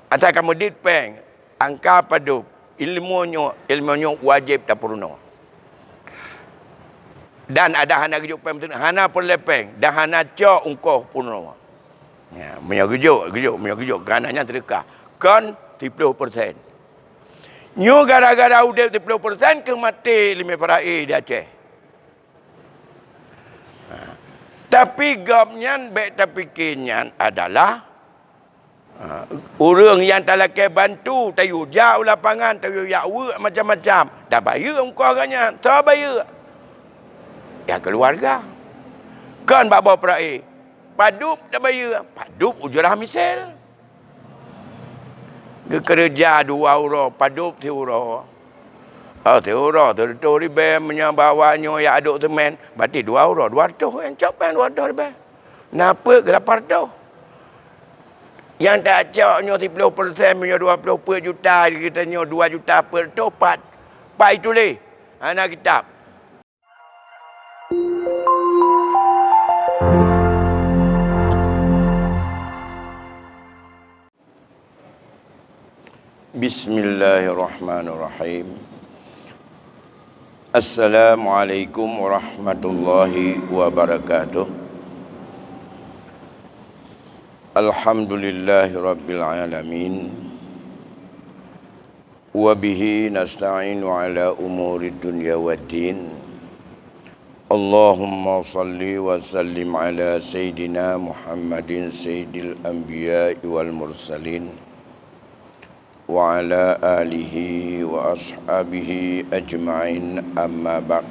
Atau kamu ditpeng, angka padu, ilmunya wajib tak purno. Dan ada hana gejuk peng, hana pun lepeng, dan hana cok ungkoh purno. Ya, punya gejuk, kanannya terdekat. Kan 30%. Nyu gara-gara udah 30% ke mati 5 parai di Aceh. Tapi gapnya baik tapi kinyan adalah orang yang tak lakai bantu, tayu jauh lapangan, tayu yakwa macam-macam. Dah bayar ongkos agaknya. Tak bayar. Ya keluarga. Kan bapa perai. Padup tak bayar. Padup ujurah misal. Kerja 2 euro, padup 3 euro. Oh, 3 euro. Tertua ribe menyambawanya yang aduk temen. Berarti 2 euro. 200 yang capai 200 ribe. Kenapa ke 800? Yang tak caknya 30% punya 20 per juta, kita nyo 2 juta per tu 4 itu leh. Anak kitab. Bismillahirrahmanirrahim. Assalamualaikum warahmatullahi wabarakatuh. Alhamdulillahi rabbil alamin. Wabihi nasta'inu ala umuri dunya waddin. Allahumma salli wa sallim ala Sayyidina Muhammadin Sayyidil Anbiya wal Mursalin wa ala alihi wa ashabihi ajma'in, amma ba'd.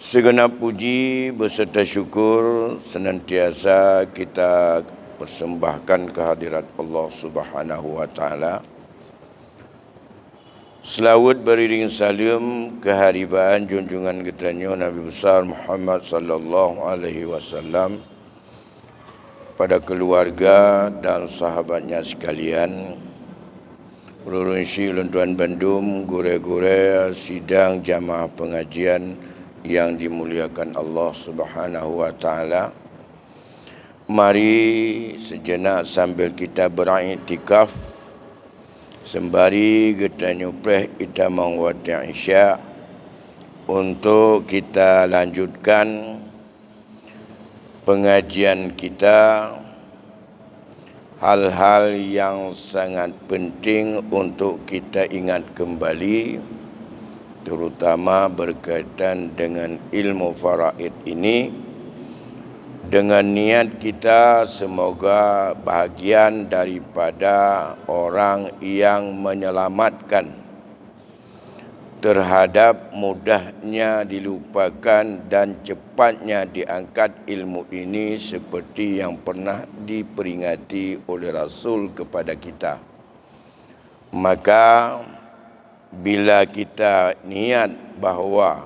Segenap puji beserta syukur senantiasa kita persembahkan kehadirat Allah Subhanahu wa taala. Selawat beriring salam keharibaan junjungan kita Nabi besar Muhammad sallallahu alaihi wasallam pada keluarga dan sahabatnya sekalian. Berurunsi Luntuan Bandung, gure-gure sidang jamaah pengajian yang dimuliakan Allah Subhanahu wa taala. Mari sejenak sambil kita beriktikaf sembari kita nyupreh kita mengwati Isya untuk kita lanjutkan pengajian kita, hal-hal yang sangat penting untuk kita ingat kembali, terutama berkaitan dengan ilmu faraid ini, dengan niat kita semoga bahagian daripada orang yang menyelamatkan terhadap mudahnya dilupakan dan cepatnya diangkat ilmu ini seperti yang pernah diperingati oleh Rasul kepada kita. Maka bila kita niat bahawa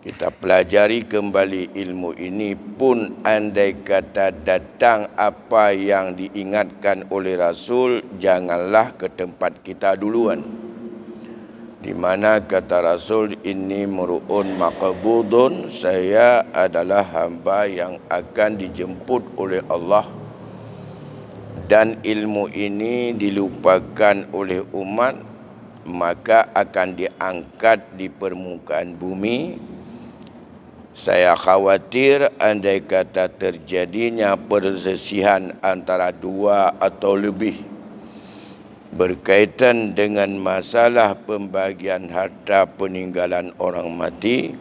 kita pelajari kembali ilmu ini pun andai kata datang apa yang diingatkan oleh Rasul, janganlah ke tempat kita duluan. Di mana kata Rasul, ini mur'un maqbudun, saya adalah hamba yang akan dijemput oleh Allah. Dan ilmu ini dilupakan oleh umat, maka akan diangkat di permukaan bumi. Saya khawatir andai kata terjadinya persesihan antara 2 atau lebih berkaitan dengan masalah pembagian harta peninggalan orang mati,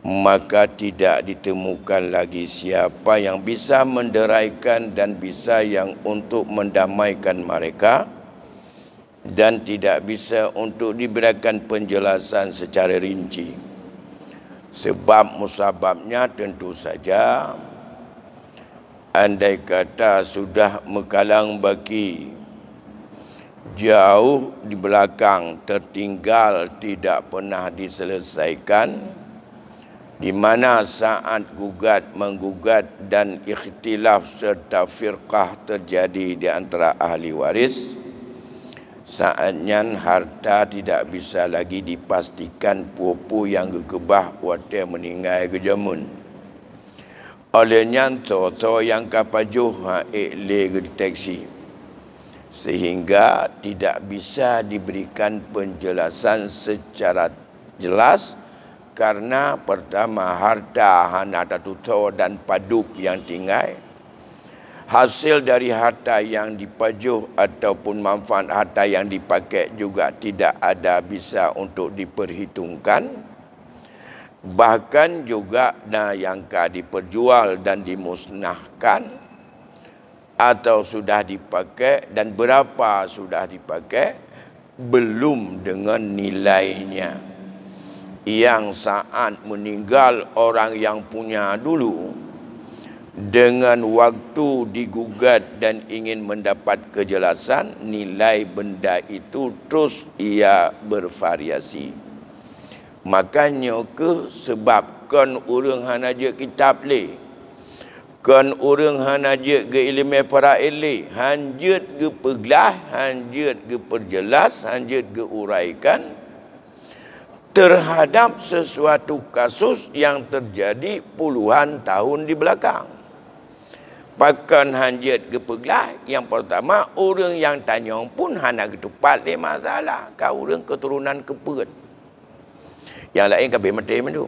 maka tidak ditemukan lagi siapa yang bisa menderaikan dan bisa yang untuk mendamaikan mereka, dan tidak bisa untuk diberikan penjelasan secara rinci. Sebab musababnya tentu saja andai kata sudah mekalang baki jauh di belakang, tertinggal, tidak pernah diselesaikan, di mana saat menggugat dan ikhtilaf serta firqah terjadi di antara ahli waris, saatnya harta tidak bisa lagi dipastikan pupu yang gekebah wate meninggal kejamun. Olehnya to yang kapajuh le deteksi. sehingga tidak bisa diberikan penjelasan secara jelas karena pertama harta hana tuto dan padup yang tinggal, hasil dari harta yang dipajuh ataupun manfaat harta yang dipakai juga tidak ada bisa untuk diperhitungkan, bahkan juga yang diperjual dan dimusnahkan atau sudah dipakai dan berapa sudah dipakai belum dengan nilainya yang saat meninggal orang yang punya dulu dengan waktu digugat dan ingin mendapat kejelasan nilai benda itu terus ia bervariasi. Makanya sebabkan orang hanaja kitab le kan orang hanaja ke ilmu para ele hanjut ke peglah, hanjut ke perjelas, hanjut ke uraikan terhadap sesuatu kasus yang terjadi puluhan tahun di belakang. Pakan hanjut ke peglah, yang pertama orang yang tanya pun hana ketupat le masalah kau orang keturunan kepet. Yang lain kabeh mati mendu.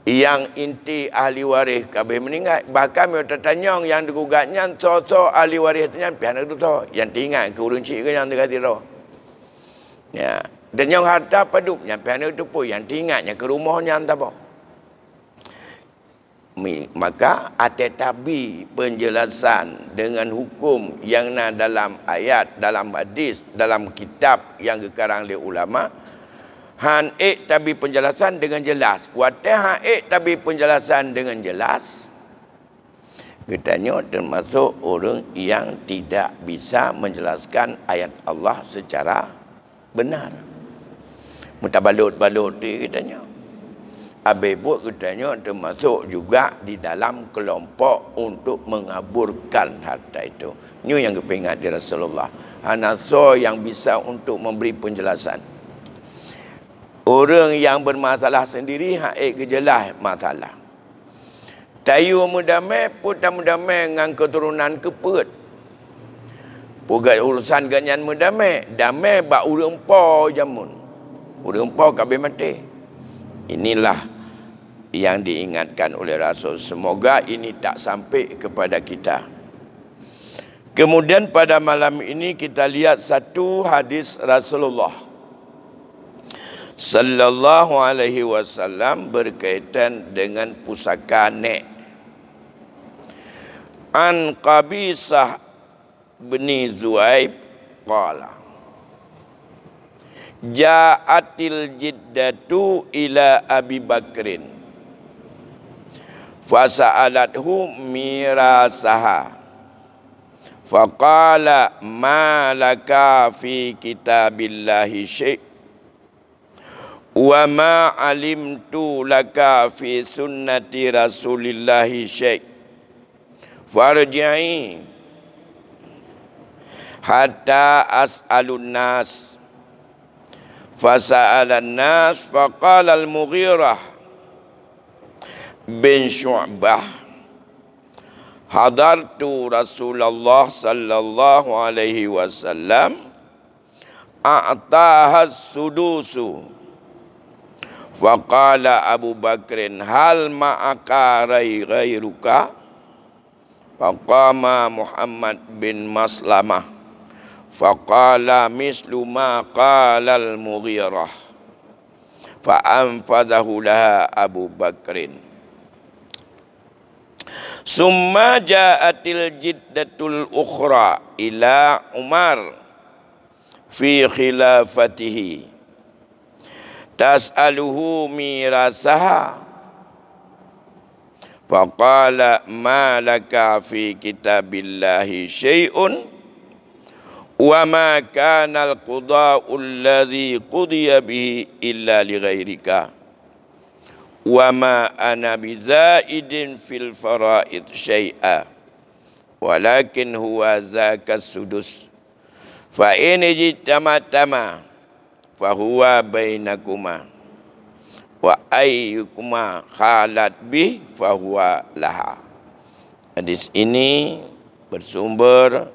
Yang inti ahli waris kabeh meninggal, bahkan mereka tanya yang digugatnya so ahli waris tanya pian itu to yang tinggal ke urun cik ke yang dekat tiro ya, dan yang harta padupnya pian itu pun yang tinggalnya ke rumahnya entah apa. Maka tetapi penjelasan dengan hukum yang dalam ayat, dalam hadis, dalam kitab yang dikarang oleh ulama han tapi penjelasan dengan jelas. Watah tapi penjelasan dengan jelas. Katanya termasuk orang yang tidak bisa menjelaskan ayat Allah secara benar. Mutabalut-balut dia katanya. Habis buat katanya termasuk juga di dalam kelompok untuk mengaburkan harta itu. Ini yang kepingat di Rasulullah. Hanaso yang bisa untuk memberi penjelasan. Orang yang bermasalah sendiri kejelas masalah. Tayu mudamai putar mudamai dengan keturunan kepet. Pugat urusan ganyan mudamai, damai bak urang po jamun. Urang po kabeh mati. Inilah yang diingatkan oleh Rasul. Semoga ini tak sampai kepada kita. Kemudian pada malam ini kita lihat satu hadis Rasulullah sallallahu alaihi wasallam berkaitan dengan pusaka nek. An Qabisah bin Zuaib qala ja'atil jiddatu ila Abi Bakrin fasa'alathu mirasaha faqala ma laka fi kitabillahi syai' wa ma alimtu laka fi sunnati rasulillahi syai' farji'i hatta as'alun nas fasa'alan nas faqala al-Mughirah bin Syu'bah hadartu Rasulullah sallallahu alaihi wasallam a'tahas sudusu faqala Abu Bakrin hal ma'aka ghairuka faqama Muhammad bin Maslamah faqala mislu ma qala al-Mughirah fa'anfadhahu laha Abu Bakrin. Summa ja'atil jiddatul ukhra ila Umar fi khilafatihi tas'aluhu mirasaha faqala ma laka fi kitabillahi syai'un wa ma kana al-quda'u alladhi qudiya bihi illa li ghairika wa ma ana bizaidin fil faraid syai'a walakin huwa zakas sudus fa in ijtamatama fahuwa bainakuma wa ayyukuma khalat bih fahuwa laha. Hadis ini bersumber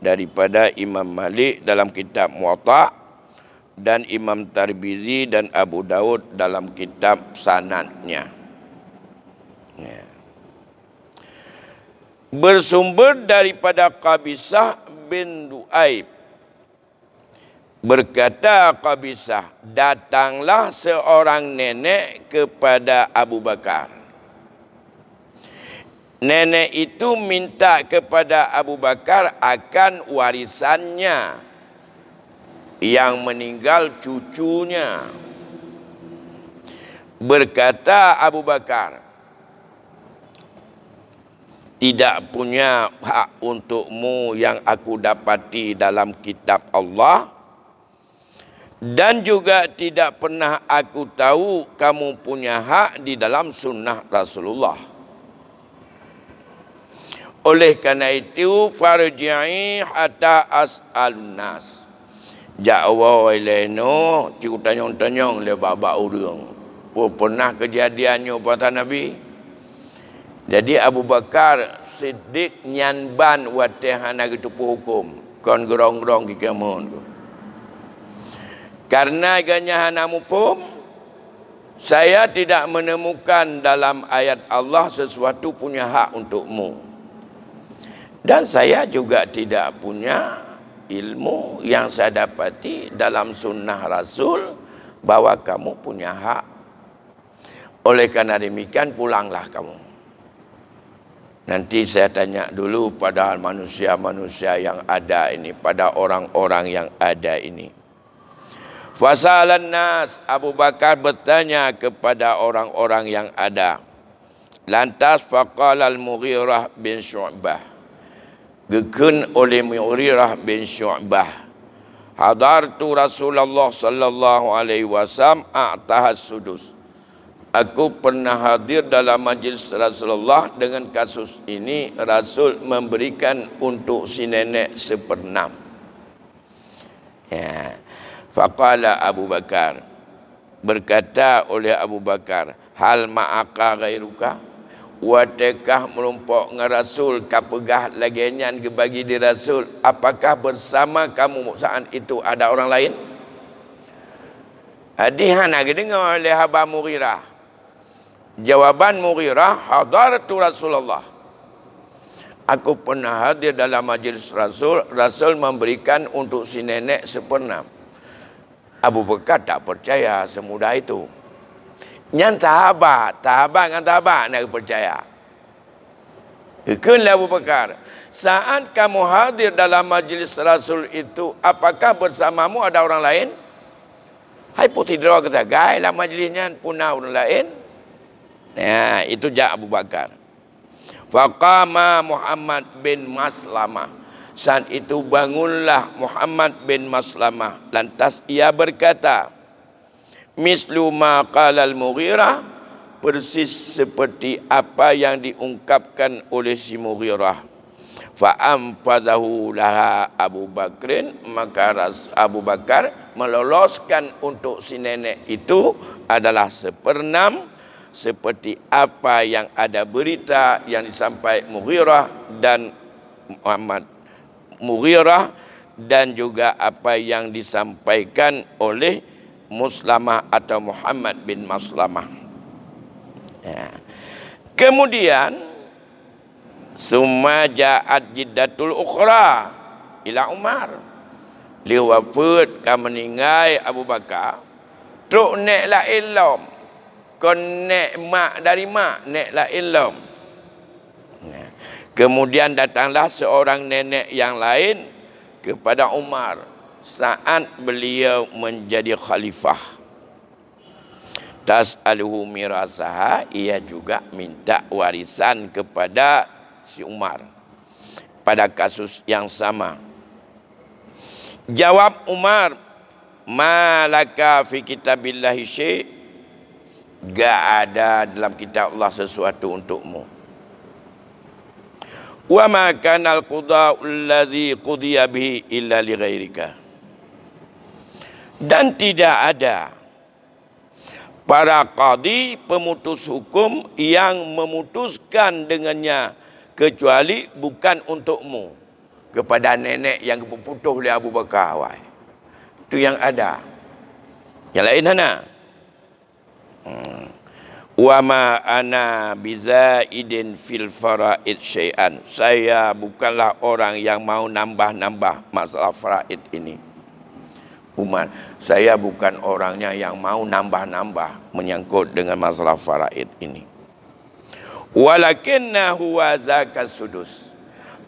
daripada Imam Malik dalam kitab Muwatta dan Imam Tirmizi dan Abu Daud dalam kitab sanadnya. Ya. Bersumber daripada Qabisah bin Du'aib. Berkata Qabisah, datanglah seorang nenek kepada Abu Bakar. Nenek itu minta kepada Abu Bakar akan warisannya yang meninggal cucunya. Berkata Abu Bakar, tidak punya hak untukmu yang aku dapati dalam kitab Allah, dan juga tidak pernah aku tahu kamu punya hak di dalam sunnah Rasulullah. Oleh kerana itu, farji'i hatta as'alun nas. Ja'wa ilaino, cikgu tanyong-tanyong le baba urang. Pernah kejadiannya pada Nabi. Jadi Abu Bakar Siddiq nyanban watihana gitu hukum. Kon gerong-gerong ki kemon. Karena ganyahan mupum, saya tidak menemukan dalam ayat Allah sesuatu punya hak untukmu. Dan saya juga tidak punya ilmu yang saya dapati dalam sunnah Rasul bahwa kamu punya hak. Oleh karena demikian pulanglah kamu. Nanti saya tanya dulu pada manusia-manusia yang ada ini, pada orang-orang yang ada ini. Fasalan nas, Abu Bakar bertanya kepada orang-orang yang ada. Lantas faqala al-Mughirah bin Syu'bah. Gekun oleh Mughirah bin Syu'bah. Hadartu Rasulullah sallallahu alaihi wasallam a'tahas sudus. Aku pernah hadir dalam majlis Rasulullah dengan kasus ini. Rasul memberikan untuk si nenek 1/6. Ya. Faqala Abu Bakar. Berkata oleh Abu Bakar, hal ma'aka ghairuka? Watekah merumpok dengan Rasul kapegah lagianyan gebagi di Rasul? Apakah bersama kamu saat itu ada orang lain? Hadihan lagi dengar oleh Haba Mughirah. Jawaban Mughirah, hadartu Rasulullah. Aku pernah hadir dalam majlis Rasul. Rasul memberikan untuk si nenek 1/6. Abu Bakar tak percaya semudah itu. Yang tahabat dengan tahabat nak percaya. Ikunlah Abu Bakar. Saat kamu hadir dalam majlis Rasul itu, apakah bersamamu ada orang lain? Hai putih dera kata, gailah majlisnya punah orang lain. Ya, itu jak Abu Bakar. Faqama Muhammad bin Maslamah. Saat itu bangunlah Muhammad bin Maslamah. Lantas ia berkata, mislu ma qala al-Mughirah, persis seperti apa yang diungkapkan oleh si Mughirah. Fa amfazahu laha Abu Bakrin, maka Abu Bakar meloloskan untuk si nenek itu adalah 1/6 seperti apa yang ada berita yang disampaikan Mughirah dan juga apa yang disampaikan oleh Muslamah atau Muhammad bin Maslamah. Ya. Kemudian summa ja'at jiddatul ukhra ila Umar. Liwafat ka meninggal Abu Bakar. Truk nek la ilm. Kon nek mak dari mak nek la ilm. Ya. Kemudian datanglah seorang nenek yang lain kepada Umar saat beliau menjadi khalifah. Tas'aluhu mirasaha, ia juga minta warisan kepada si Umar pada kasus yang sama. Jawab Umar, malaka fi kitabillahi syai', gak ada dalam kitab Allah sesuatu untukmu. Wa ma kana al-quda'u allazi qudiya bihi illa li ghairika. Dan tidak ada para qadi pemutus hukum yang memutuskan dengannya kecuali bukan untukmu. kepada nenek yang keputuh oleh Abu Bakar. Wai. Itu yang ada. Yang lain mana? Wa ma ana bizaidin fil faraid syai'an. Saya bukanlah orang yang mau nambah-nambah masalah faraid ini. Umar, saya bukan orangnya yang mau nambah-nambah menyangkut dengan masalah faraid ini. Walakinnahu wa zakas sudus.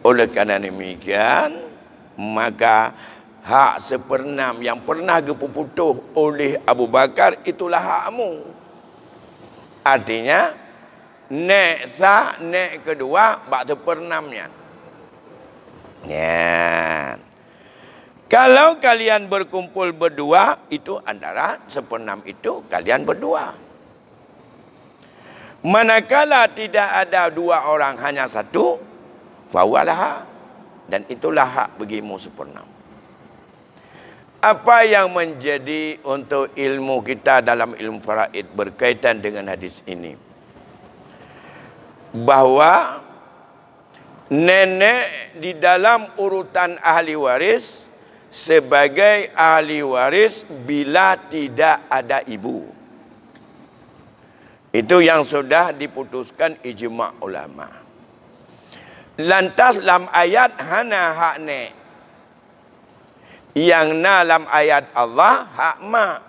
Oleh kerana demikian, maka hak seperenam yang pernah keputuh oleh Abu Bakar itulah hakmu. Artinya nek sah, nek kedua bak seperenamnya. Ya. Kalau kalian berkumpul berdua, itu antara seperenam itu kalian berdua. Manakala tidak ada dua orang, hanya satu, fawalah, dan itulah hak bagimu seperenam. Apa yang menjadi untuk ilmu kita dalam ilmu faraid berkaitan dengan hadis ini? Bahawa nenek di dalam urutan ahli waris sebagai ahli waris bila tidak ada ibu. Itu yang sudah diputuskan ijma' ulama. Lantas dalam ayat hana hak nek. Yang dalam ayat Allah hak mak.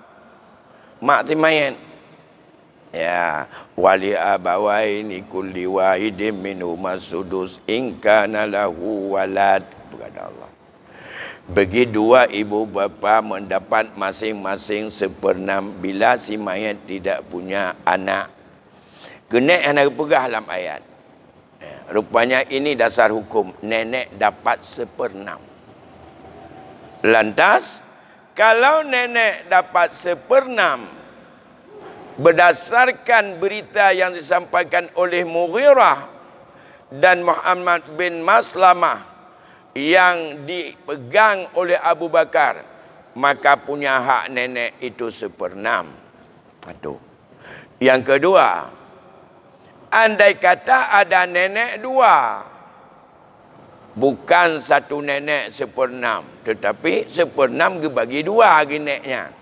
Mak timayan. Ya, wali abawaini kulli wahidin minhuma sudus in kana lahu walad. Berkata Allah. Bagi dua ibu bapa mendapat masing-masing seperenam bila si mayat tidak punya anak. Kena anak pegah dalam ayat. Rupanya ini dasar hukum. Nenek dapat seperenam. Lantas, kalau nenek dapat seperenam, berdasarkan berita yang disampaikan oleh Mughirah dan Muhammad bin Maslamah yang dipegang oleh Abu Bakar, maka punya hak nenek itu seperenam. Satu. Yang kedua, andai kata ada nenek dua, bukan satu nenek seperenam, tetapi seperenam bagi dua neneknya.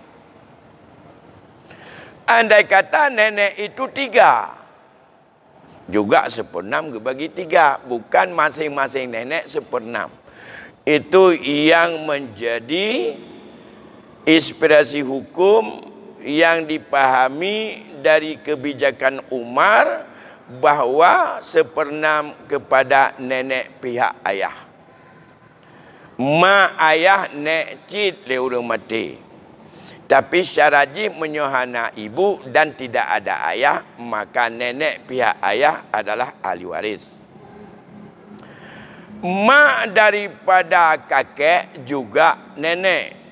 Andai kata nenek itu tiga, juga seperenam bagi tiga, bukan masing-masing nenek seperenam. Itu yang menjadi inspirasi hukum yang dipahami dari kebijakan Umar bahawa seperenam kepada nenek pihak ayah. Mak ayah nek cid le urang mati. Tapi syaraji menyohana ibu dan tidak ada ayah, maka nenek pihak ayah adalah ahli waris. Mak daripada kakek juga nenek.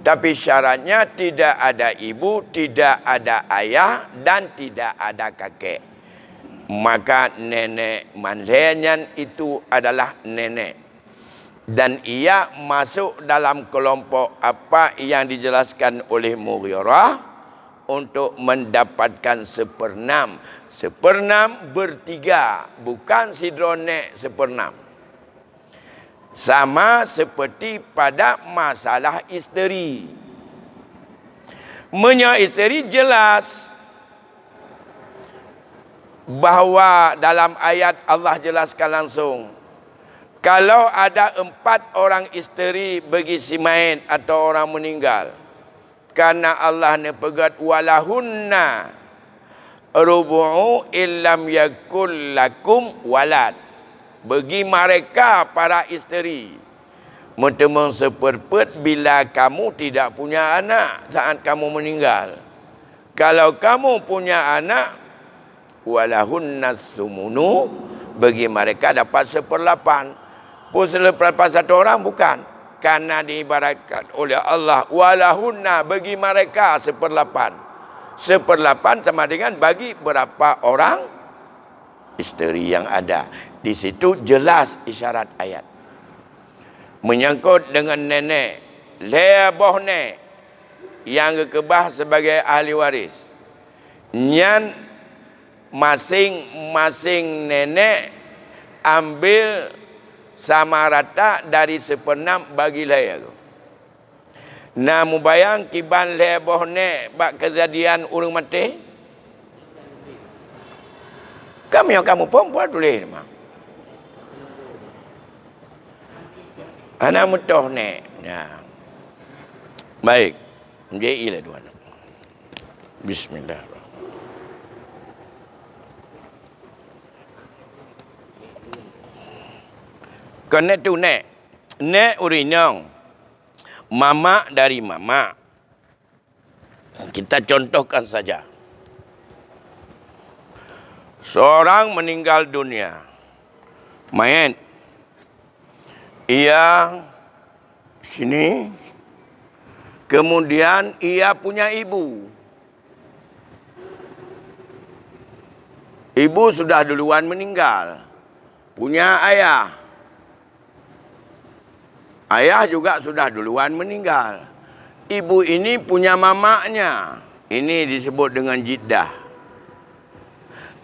Tapi syaratnya tidak ada ibu, tidak ada ayah dan tidak ada kakek. Maka nenek manlenyan itu adalah nenek. Dan ia masuk dalam kelompok apa yang dijelaskan oleh Mughirah untuk mendapatkan seperenam. Seperenam bertiga, bukan sidronek seperenam. Sama seperti pada masalah isteri. Menyak isteri jelas bahawa dalam ayat Allah jelaskan langsung. Kalau ada 4 orang isteri bagi si mayit atau orang meninggal, karena Allah ni pegat walahunna rubu'u illam yakul lakum walad. Bagi mereka para isteri mentemung seperpet bila kamu tidak punya anak saat kamu meninggal. Kalau kamu punya anak, walahunna sumunu, bagi mereka dapat 1/8. Pun 1/8 satu orang bukan, karena diibaratkan oleh Allah walahunna, bagi mereka 1/8. 1/8 sama dengan bagi berapa orang isteri yang ada. Di situ jelas isyarat ayat. Menyangkut dengan nenek, leboh nek yang kekebah sebagai ahli waris. Nyan masing-masing nenek ambil sama rata dari 1/6 bagi layar. Nah, mubayang kiban leboh ne bak kejadian urang mati. Kami yang kamu perempuan tulis mah. Anak mutoh ne. Nah. Baik. Menjadi lah tuan. Bismillah. Kena tu nek. Nek urinyong. Mama dari mama. Kita contohkan saja. Seorang meninggal dunia. Mayat. Ia sini. Kemudian ia punya ibu. Ibu sudah duluan meninggal. Punya ayah. Ayah juga sudah duluan meninggal. Ibu ini punya mamaknya. Ini disebut dengan jiddah.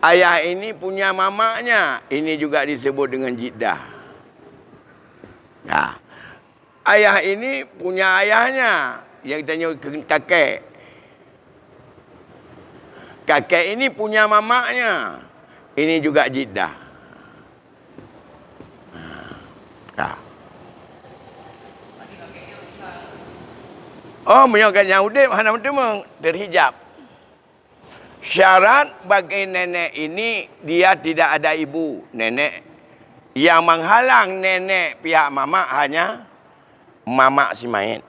Ayah ini punya mamaknya. Ini juga disebut dengan jiddah. Nah, ayah ini punya ayahnya. Yang tanya kakek. Kakek ini punya mamaknya. Ini juga jiddah. Nah. Oh, menyokong yang udip, hana bertemu, terhijab. Syarat bagi nenek ini, dia tidak ada ibu. Nenek. Yang menghalang nenek pihak mamak hanya mamak si mayit.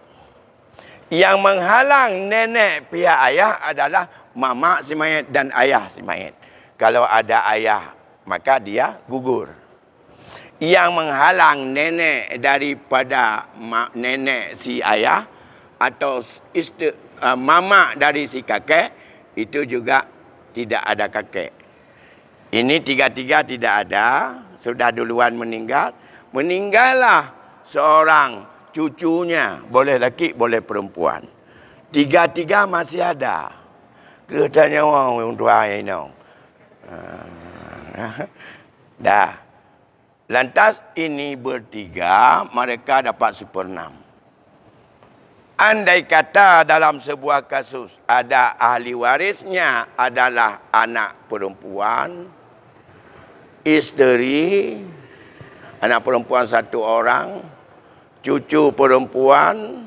Yang menghalang nenek pihak ayah adalah mamak si mayit dan ayah si mayit. Kalau ada ayah, maka dia gugur. Yang menghalang nenek daripada nenek si ayah atau mamak dari si kakek, itu juga tidak ada kakek. Ini tiga-tiga tidak ada, sudah duluan meninggal. Meninggallah seorang cucunya, boleh lelaki, boleh perempuan. Tiga-tiga masih ada. Keretanya orang tua ini. Dah. Lantas ini bertiga, mereka dapat 1/6. Andai kata dalam sebuah kasus ada ahli warisnya adalah anak perempuan, isteri, anak perempuan 1 orang, cucu perempuan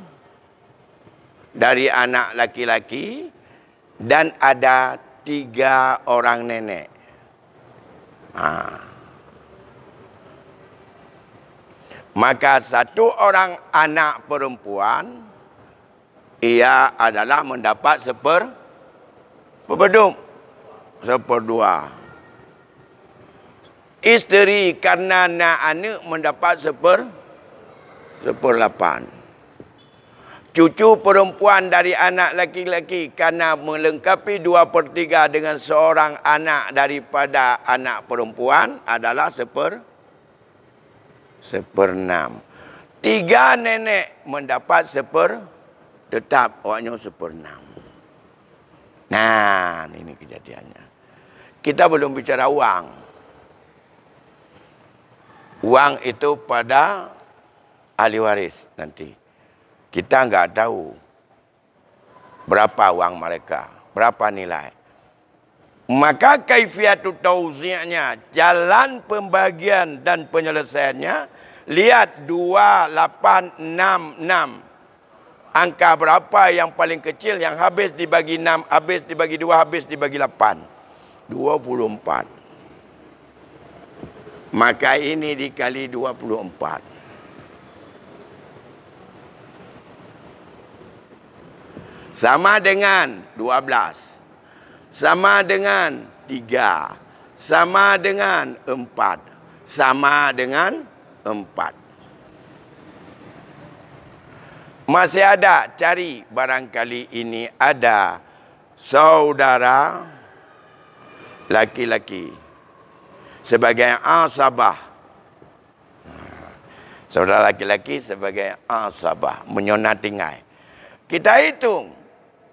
dari anak laki-laki, dan ada 3 orang nenek. Maka 1 orang anak perempuan, ia adalah mendapat 1/2. Isteri karena nak anak mendapat 1/8. Cucu perempuan dari anak laki-laki karena melengkapi 2/3 dengan seorang anak daripada anak perempuan adalah 1/6. 3 nenek mendapat tetap awaknya 1/6. Nah, ini kejadiannya. Kita belum bicara uang. Uang itu pada ahli waris nanti. Kita enggak tahu berapa uang mereka, berapa nilai. Maka kaifiatut tauzi'nya, jalan pembagian dan penyelesaiannya, lihat 2866. Angka berapa yang paling kecil yang habis dibagi 6, habis dibagi 2, habis dibagi 8? 24. Maka ini dikali 24. Sama dengan 12. Sama dengan 3. Sama dengan 4. Sama dengan 4. Masih ada, cari barangkali ini ada saudara laki-laki sebagai asabah. Saudara laki-laki sebagai asabah, menyonatingai. Kita hitung.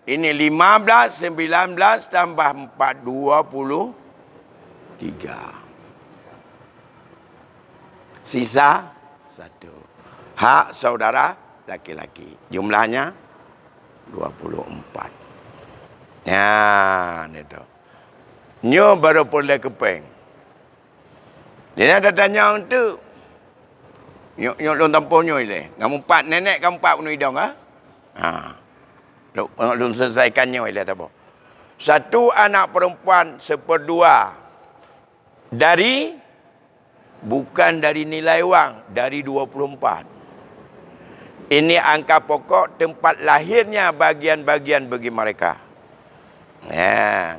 Ini 15, 19 tambah 4, 23. Sisa satu. Hak saudara laki-laki. Jumlahnya 24. Ya, itu. Nyo baru boleh kepeng. Dia ada tanya tu. Nyo dong tampo nyo ile. Kamu 4 nenek kamu 4 penuh hidung ah. Ha. Lu selesaikannya ile apa? Satu anak perempuan 1/2 dari bukan dari nilai wang, dari 24. Ini angka pokok tempat lahirnya bagian-bagian bagi mereka. Ya.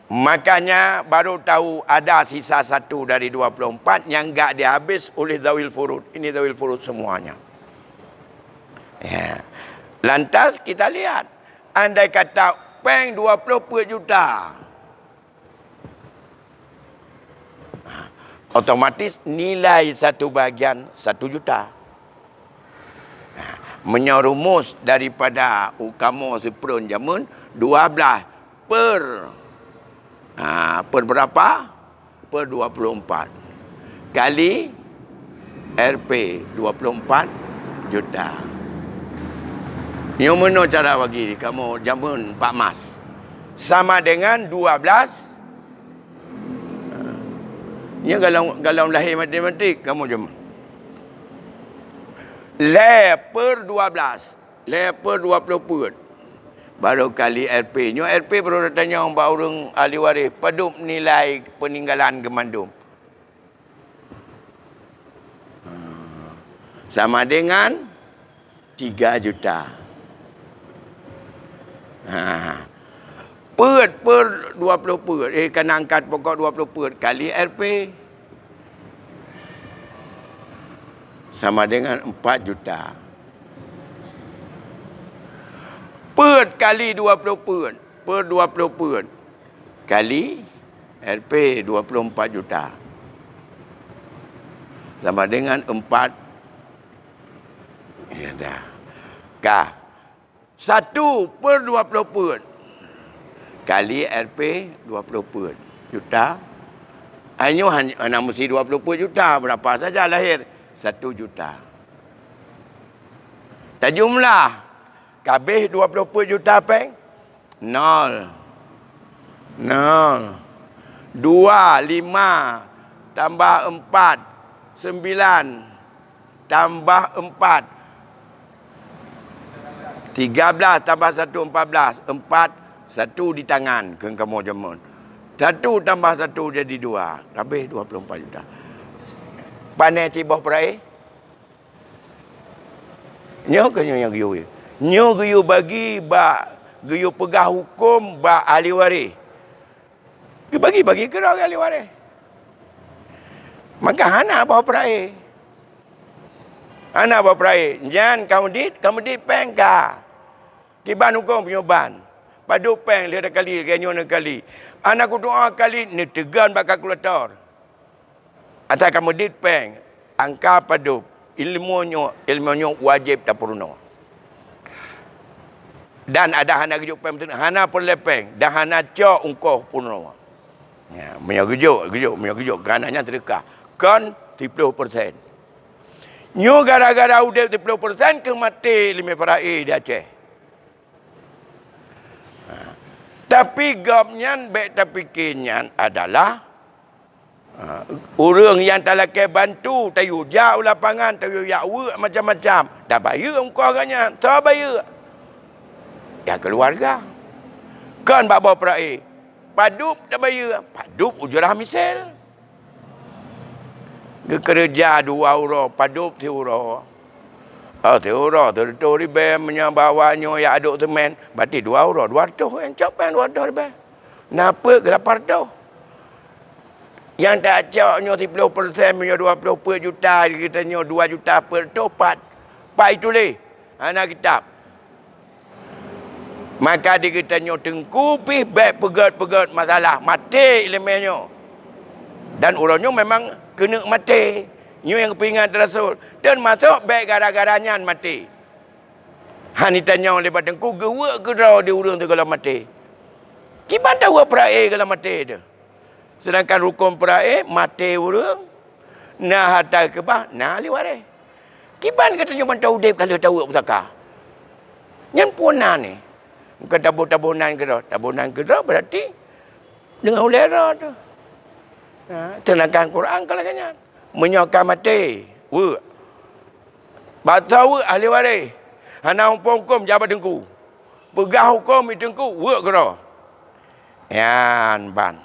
Makanya baru tahu ada sisa 1 dari 24 yang enggak dihabis oleh zawil furud. Ini zawil furud semuanya. Ya. Lantas kita lihat, andai kata peng 20 juta, otomatis nilai satu bahagian 1 juta. Menyerumus daripada ukamo seperon jamun 12 per berapa? Per 24 kali RP 24 juta. Yang mana cara bagi kamu jamun Pak Mas? Sama dengan 12. Ini kalau lahir matematik kamu jamun. Le per 12. Le per 20 put. Baru kali RP. Nyo RP baru tanya orang ahli waris. Padup nilai peninggalan gemandum. Sama dengan 3 juta. Per 20 per. Kena angkat pokok 20 per kali RP. Sama dengan 4 juta. Per kali 20 per 20 per kali RP 24 juta. Sama dengan 4. Ya dah. Kah. 1 per 20 per kali RP 20 per juta. Hanya mesti 20 per juta. Berapa saja lahir? 1 juta. Tak jumlah. Habis 20 juta peng? 0. 2, 5 tambah 4, 9 tambah 4, 13 tambah 1, 14. 4, 1 di tangan. Ke kamu jamun. 1 tambah 1 jadi 2. Habis 24 juta. Pandai cibah perai? Nyo ke nyo yang giyu? Nyo giyu bagi giyu pegah hukum ahli waris. Bagi ke orang ahli waris. Maka hana bawa perai. Hana bawa perai. Jangan kamu dit peng ka. Kiban hukum penyoban. Padu peng dia kali genyo kali. Anak ku doa kali ni tegan bakal kalkulator. Atau kamu dit peng angka padu ilmunya wajib tak purna. Dan ada hana gejuk peng hana perlepeng dan hana cok ungkoh purna. Ya, menyagjuk kanannya terdekat. Kan 30%. Nyo gara-gara udah 30% ke mati 5 perai di Aceh. Tapi gapnya tapi kenyan adalah orang yang tak lakai bantu, tayu jauh lapangan, tayu yakwa macam-macam. Dah bayar ungkau agaknya. Tak bayar. Ya keluarga. Kan bawa perai. Padup dah bayar. Padup ujurah misal. Kerja 2 euro. Padup 3 euro. 3 euro. Teritori bem menyabawanya yang aduk temen. Berarti 2 euro. 200. Yang capai 200 lebih. Kenapa ke 800? Yang tak caknya 30% punya 20 per juta. Kita nyo 2 juta per tu. 4 itu leh. Anak kitab. Maka dia kita nyo tengkupi baik pegat-pegat masalah. Mati ilmunya. Dan orangnya memang kena mati. Nyo yang kepingan Rasul. Dan masuk baik gara-garanya mati. Hani tanya oleh tengku. Gewak ke dah dia orang tu kalau mati. Gimana tahu perai kalau mati tu. Sedangkan rukun perai mati orang. Nah hatta ke bah. Nah ahli waris. Kiban katanya bantau udip kalau tahu pusaka. Yang punan ni. Bukan tabunan ke dah. Tabunan ke dah berarti dengan ulera tu. Tenakan Quran kalau kanya. Menyokang mati. Baca ahli waris. Hana hukum jabat dengku. Pegah hukum itu dengku. Ke dah. Yan ban.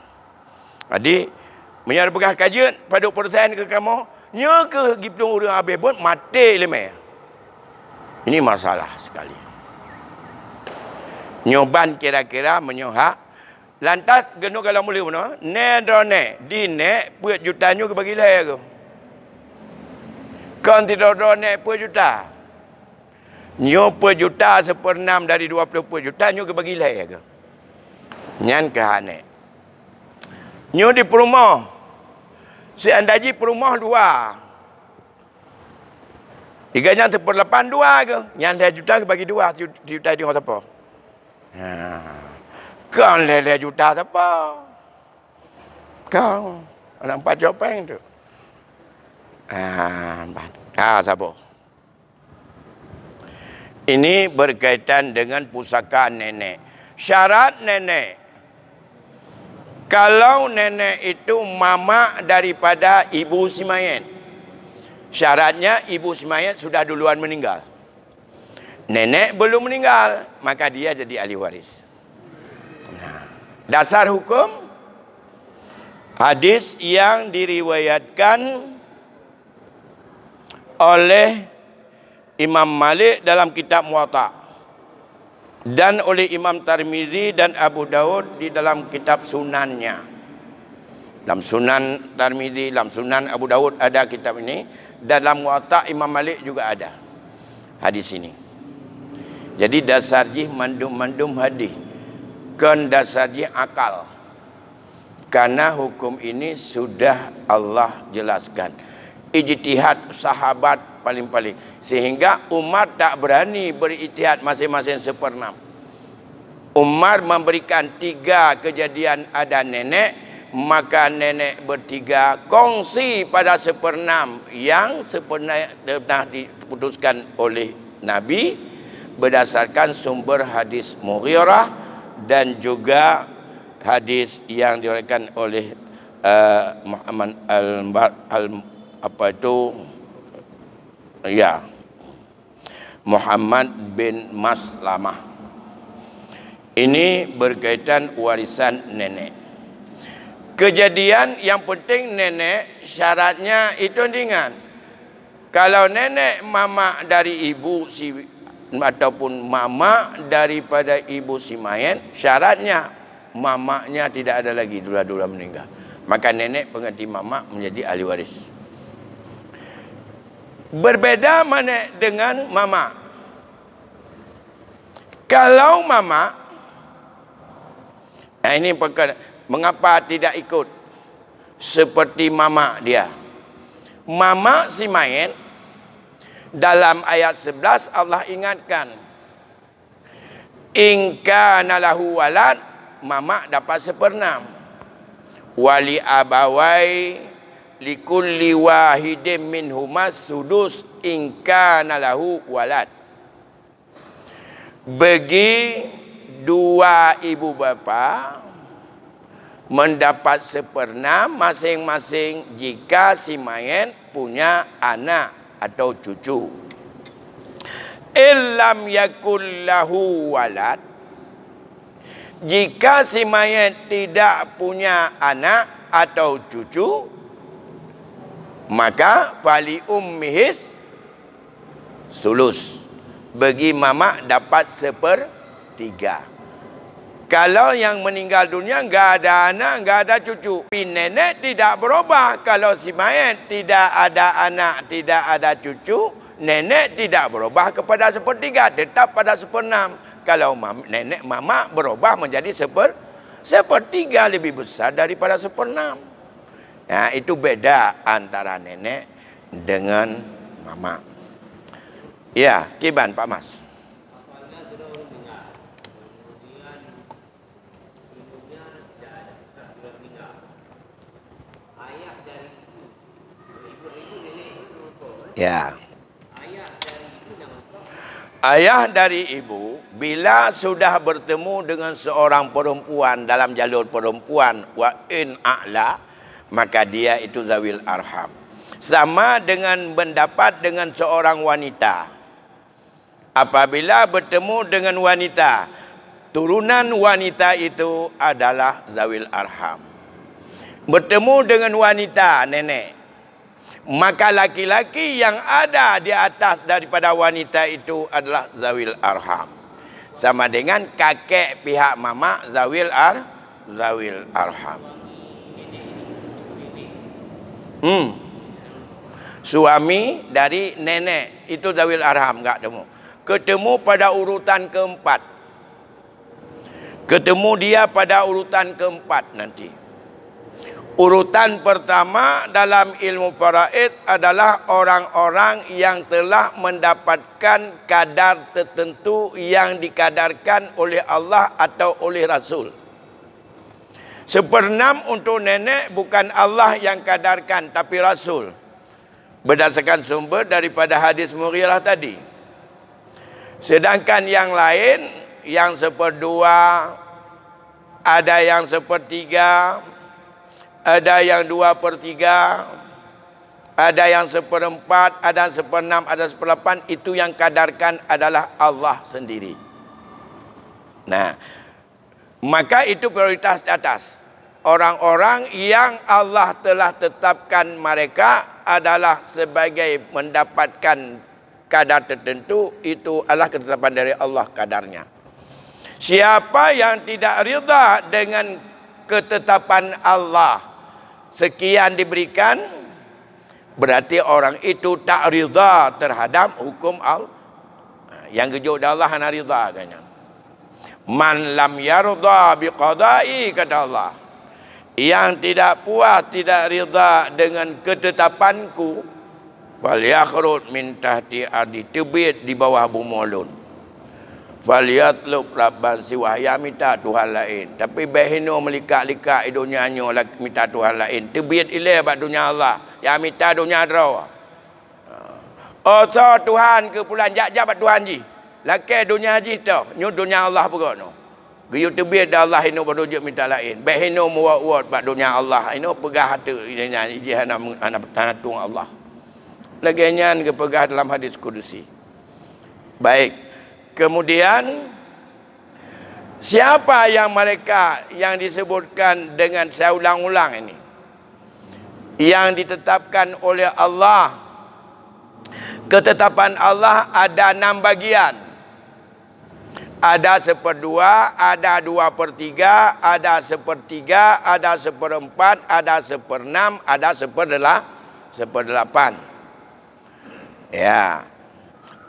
Jadi, menyara pegah kajian pada persen ke kamu. Nya ke gitu orang habis pun mati lemah. Ini masalah sekali. Nyoban kira-kira menyohak. Lantas genu kalau mula mana? Ne drone di ne puat jutanya ke bagi leh ke. Kan tidak drone puat juta. Nyo puat juta 1/6 dari 20 puat juta nyo ke bagi leh ke. Nyan ke hane. Nyo di perumah. Si andaji perumah 2. 3 yang 1/8 2 ke. Yang 2 juta ke bagi 2 juta di apa? Kan lele juta apa? Kau anak 4 jawapan tu. Sabar. Ini berkaitan dengan pusaka nenek. Syarat nenek. Kalau nenek itu mama daripada ibu si mayat. Syaratnya ibu si mayat sudah duluan meninggal. Nenek belum meninggal, maka dia jadi ahli waris. Dasar hukum hadis yang diriwayatkan oleh Imam Malik dalam kitab Muwatta dan oleh Imam Tirmizi dan Abu Daud di dalam kitab sunannya. Dalam sunan Tirmizi, dalam sunan Abu Daud ada kitab ini. Dalam Muwatta Imam Malik juga ada hadis ini. Jadi dasar jih mandum hadis. Kan dasar jih akal. Karena hukum ini sudah Allah jelaskan. Ijtihad sahabat paling-paling. Sehingga Umar tak berani berijtihad masing-masing 1/6. Umar memberikan 3 kejadian ada nenek. Maka nenek bertiga kongsi pada 1/6 yang pernah diputuskan oleh Nabi berdasarkan sumber hadis Mughirah dan juga hadis yang diriwayatkan oleh Muhammad Muhammad bin Maslamah. Ini berkaitan warisan nenek. Kejadian yang penting nenek syaratnya itu dengan kalau nenek mama dari ibu si ataupun mama daripada ibu si mayat, syaratnya mamaknya tidak ada lagi, dua-dua meninggal. Maka nenek pengganti mama menjadi ahli waris. Berbeda mana dengan mama. Kalau mama, ini perkara, mengapa tidak ikut seperti mama dia? Mama si mayat dalam ayat 11 Allah ingatkan, in kana lahu walad, mama dapat 1/6. Wali abawai likulli wahidin minhumas sudus in kana lahu walad. Bagi 2 ibu bapa mendapat 1/6 masing-masing jika si mayat punya anak atau cucu. Illam yakul lahu walad, jika si mayat tidak punya anak atau cucu, maka fali ummihis sulus, bagi mama dapat 1/3. Kalau yang meninggal dunia enggak ada anak, enggak ada cucu, nenek tidak berubah. Kalau si mayat tidak ada anak, tidak ada cucu, nenek tidak berubah kepada 1/3, tetap pada 1/6. Kalau nenek mama berubah menjadi 1/3, lebih besar daripada 1/6. Nah, itu beda antara nenek dengan mama. Ya, Kiban Pak Mas. Ya. Ayah dari ibu bila sudah bertemu dengan seorang perempuan dalam jalur perempuan wa in a'la, maka dia itu zawil arham. Sama dengan mendapat dengan seorang wanita. Apabila bertemu dengan wanita, turunan wanita itu adalah zawil arham. Bertemu dengan wanita nenek, maka laki-laki yang ada di atas daripada wanita itu adalah zawil arham. Sama dengan kakek pihak mama zawil arham. Suami dari nenek itu zawil arham, enggak temu. Ketemu pada urutan keempat. Ketemu dia pada urutan keempat nanti. Urutan pertama dalam ilmu faraid adalah orang-orang yang telah mendapatkan kadar tertentu yang dikadarkan oleh Allah atau oleh Rasul. 1/6 untuk nenek bukan Allah yang kadarkan, tapi Rasul. Berdasarkan sumber daripada hadis Mughirah tadi. Sedangkan yang lain, yang 1/2, ada yang 1/3, ada yang 2/3, ada yang 1/4, ada 1/6, ada 1/8. Itu yang kadarkan adalah Allah sendiri. Nah, maka itu prioritas di atas. Orang-orang yang Allah telah tetapkan mereka adalah sebagai mendapatkan kadar tertentu, itu adalah ketetapan dari Allah kadarnya. Siapa yang tidak rida dengan ketetapan Allah, sekian diberikan, berarti orang itu tak rida terhadap hukum Allah. Yang kejut Allah hana rida katanya. Man lam yarda biqada'i, kata Allah. Yang tidak puas, tidak rida dengan ketetapanku, wal yakhrud min tahti ardi, terbit di bawah bumolun. Falyatlub rabban siwah, ya minta Tuhan lain. Tapi behino melikat-likat dunia nyo minta Tuhan lain. Terbit ilai bak dunia Allah, ya minta dunia draw. Oh so Tuhan ke pulan jak-jak bak Tuhan ji. Lakai dunia ji tau, nyu dunia Allah pegak no. Giyu terbit dah Allah ino berujuk minta lain. Behino muat-muat bak dunia Allah. Ino pegah hati ini jihana tung Allah. Laginya ke pegah dalam hadis kudusi. Baik. Kemudian siapa yang mereka yang disebutkan dengan saya ulang-ulang ini, yang ditetapkan oleh Allah. Ketetapan Allah ada 6 bagian. Ada 1/2, ada 2/3, ada 1/3, ada 1/4, ada 1/6, ada 1/8. Ya.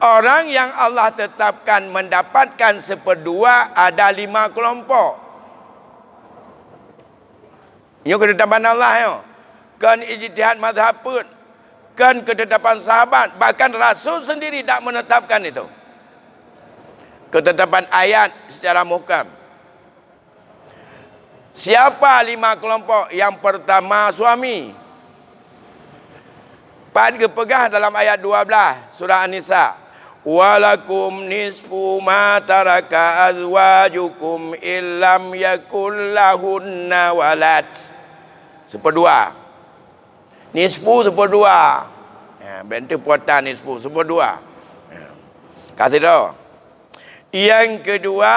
Orang yang Allah tetapkan mendapatkan 1/2 ada 5 kelompok. Ini ketetapan Allah ya. Kan ijtihad mazhab pun, kan ketetapan sahabat, bahkan Rasul sendiri tak menetapkan itu. Ketetapan ayat secara muhkam. Siapa 5 kelompok? Yang pertama suami. Pad kepegah dalam ayat 12 surah An-Nisa. Walakum nisfu ma taraka azwajukum illam yakul lahunna walad. 1/2. Nisfu 1/2. Ya, bentuk puatan nisfu 1/2. Ya. Kasih tahu. Yang kedua,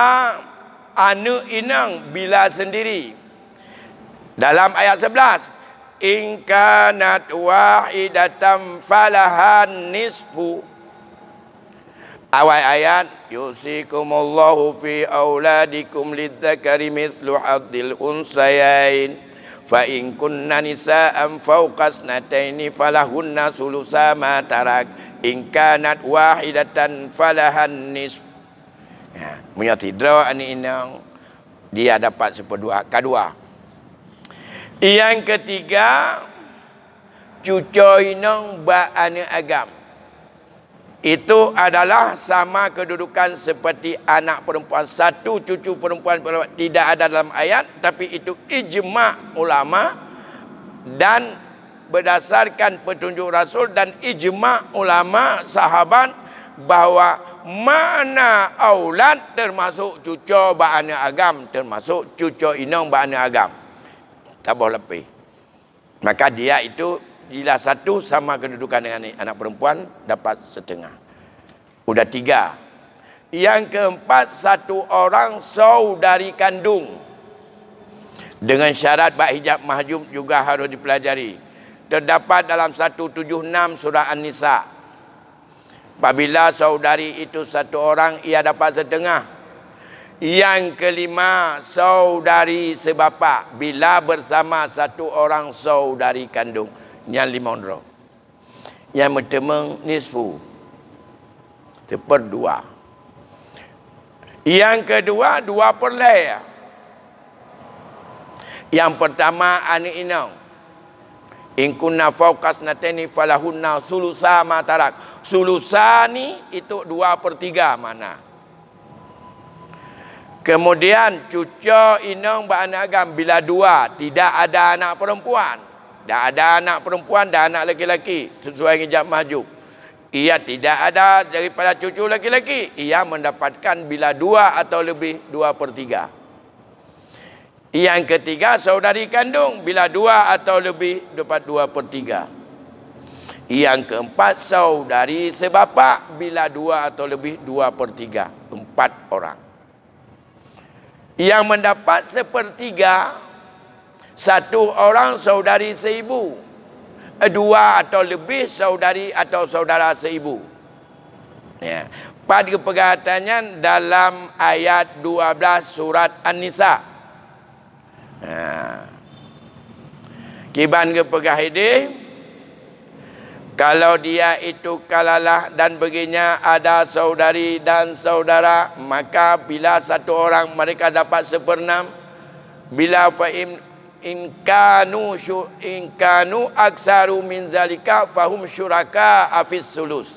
anak inang bila sendiri. Dalam ayat 11, in kanat wahidatan falahan nisfu. Awal ayat, yusikumullahu fi auladikum lidzakari mithlu hadzil unsayain. Fa in kunna nisaan fawqa snataini falahunna sulusa ma tarak. In kanat wahidatan falahan nisfu. Ya, punya tidra ani inang, dia dapat 1/2. Kedua. Yang ketiga, cucu inang ba anak agam. Itu adalah sama kedudukan seperti anak perempuan. Satu cucu perempuan tidak ada dalam ayat, tapi itu ijma' ulama dan berdasarkan petunjuk Rasul dan ijma' ulama sahabat, bahawa mana aulad termasuk cucu ba'ana agam, termasuk cucu inong ba'ana agam. Tak boleh lebih. Maka dia itu bila satu sama kedudukan dengan anak perempuan, dapat setengah. Udah 3. Yang keempat, satu orang saudari kandung. Dengan syarat bak hijab mahjub juga harus dipelajari. Terdapat dalam 176 surah An-Nisa. Apabila saudari itu satu orang, ia dapat setengah. Yang kelima, saudari sebapa bila bersama satu orang saudari kandung. Yang 5 orang. Yang pertama, nisfu. 1/2. Yang kedua, 2/4. Yang pertama, anak inang. In kunna fawqas natani falahunna sulusa ma tarak. Sulusa ni itu 2/3 mana. Kemudian cucu inang beranak agam bila 2 tidak ada anak perempuan. Dah ada anak perempuan, dah anak lelaki sesuai hijab mahjub. Ia tidak ada daripada cucu lelaki. Ia mendapatkan bila 2 atau lebih 2/3. Yang ketiga, saudari kandung bila 2 atau lebih dapat 2/3. Yang keempat, saudari sebapa bila 2 atau lebih 2/3. 4 orang. Yang mendapat 1/3, satu orang saudari seibu. 2 atau lebih saudari atau saudara seibu. Ya. Pada perkataannya dalam ayat 12 surat An-Nisa. Kiban ke pegahide, kalau dia itu kalalah dan baginya ada saudari dan saudara, maka bila satu orang mereka dapat 1/6, bila fa'im in kanu aksaru min zalika fahum syuraka afis sulus.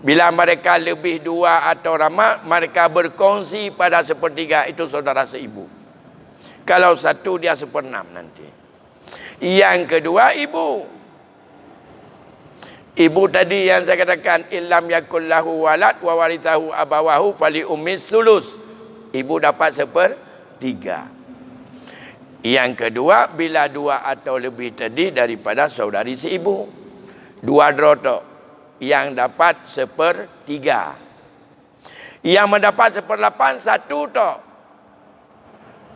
Bila mereka lebih 2 atau ramai, mereka berkongsi pada 1/3, itu saudara seibu. Kalau satu dia 1/6 nanti. Yang kedua, ibu. Ibu tadi yang saya katakan, illam yakul lahu walad wa warithahu abawahu fali ummis sulus. Ibu dapat 1/3. Yang kedua, bila 2 atau lebih tadi daripada saudari seibu. 2 drotok yang dapat 1/3. Yang mendapat 1/8, satu tok.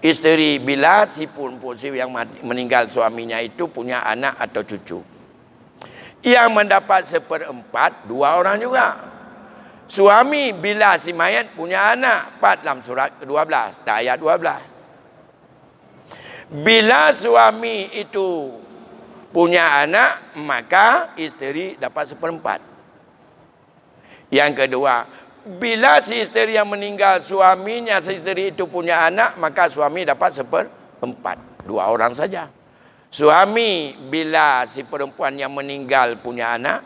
Isteri bila si yang meninggal suaminya itu punya anak atau cucu. Yang mendapat 1/4, 2 orang juga. Suami bila si mayat punya anak, 4 dalam surat ke-12, ayat 12. Bila suami itu punya anak, maka isteri dapat 1/4. Yang kedua, bila si isteri yang meninggal suaminya, si isteri itu punya anak, maka suami dapat 1/4. 2 orang saja. Suami bila si perempuan yang meninggal punya anak,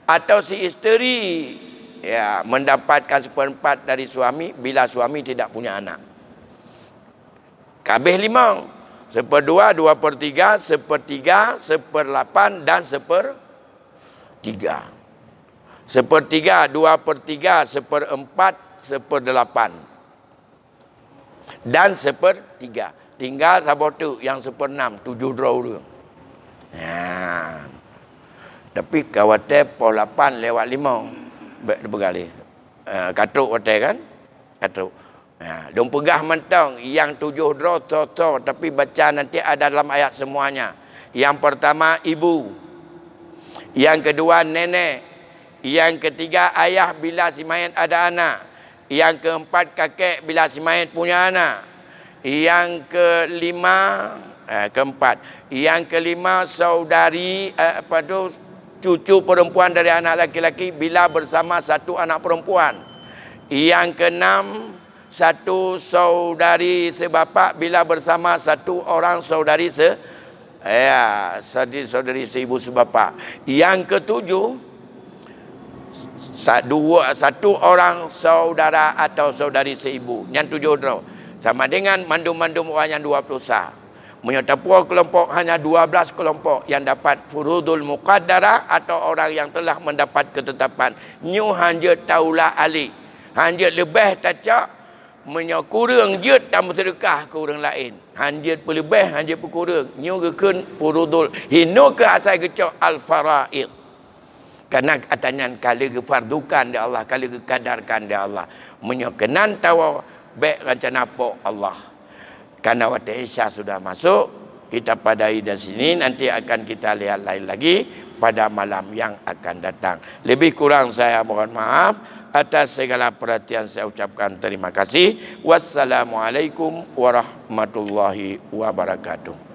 atau si isteri ya mendapatkan 1/4 dari suami bila suami tidak punya anak. Kabeh 5. 1/2, 2/3, 1/3, 1/8 dan 1/3. 1/3, 2/3, 1/4, 1/8 dan 1/3. Tinggal sabar tu yang 1/6, 7 draw tu. Tapi kawate pol 8 lewat 5 bergali. Katruk kawate kan? Katruk. Dong pegah mentang yang 7 draw so tapi baca nanti ada dalam ayat semuanya. Yang pertama ibu. Yang kedua nenek. Yang ketiga ayah bila si mayat ada anak. Yang keempat kakek bila si mayat punya anak. Yang kelima Yang kelima saudari cucu perempuan dari anak laki-laki bila bersama satu anak perempuan. Yang keenam satu saudari sebapa bila bersama satu orang saudari saudari seibu sebapa. Yang ketujuh satu orang saudara atau saudari seibu. Yang 7 draw. Sama dengan mandum-mandum orang yang 20 sah. Menyatakan kelompok hanya 12 kelompok yang dapat furudul muqaddarah atau orang yang telah mendapat ketetapan. Nyu hanya taulah ali. Hanya lebih tacak kurang je tam sedekah ke orang lain. Hanya lebih, hanya kurang. Nyu gekun furudul. Hino ke asal kecok al-faraid. Karena katanya kali ke fardukan dia Allah, kali ke kadarkan dia Allah. Menyokenan tahu baik rencana apa Allah. Karena waktu Isya sudah masuk, kita padai di sini, nanti akan kita lihat lain lagi pada malam yang akan datang. Lebih kurang saya mohon maaf atas segala perhatian, saya ucapkan terima kasih. Wassalamualaikum warahmatullahi wabarakatuh.